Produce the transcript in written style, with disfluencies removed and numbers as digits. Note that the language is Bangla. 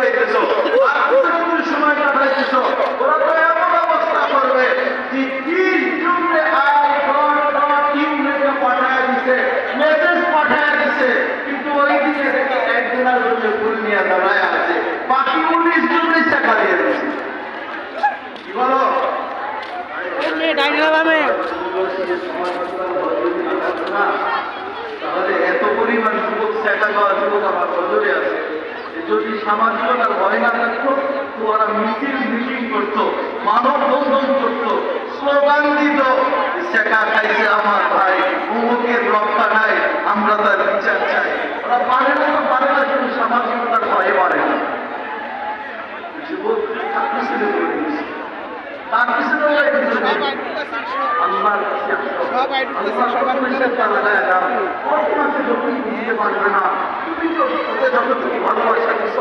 হইতেছো আর তুমি সময় কাটাইতেছো, ওরা তো এমন অবস্থা করবে যে তিন জুনে ইউনিটে পাঠায় দিছে, মেসেজ পাঠায় দিছে, কিন্তু ওই দিকে থেকে একজনের জন্য ফুল নিয়ে দাঁড়ায় আছে, বাকি 19 জনই টাকা দিয়ে দিচ্ছে। কি বলো? তাহলে এত পরিমাণ যুবক শেখা দেওয়া যুবক আমার নজরে আছে। যদি সামাজিকতার ভয় না থাকতো তো ওরা মিটিং করতো, মানববন্ধন করতো, স্লোগান দিত, শেখা খাইছে আমার ভাই, অমুকের রক্ষা নাই, আমরা তার বিচার চাই। ওরা পারে না তো পারে না, শুধু সামাজিকতার ভয়ে পারে না। যুবক তার পিছনে করে দিয়েছে, তার পিছনে আল্লাহর কাছে পারবে না। তুমি তো ভালোবাসা দিচ্ছ,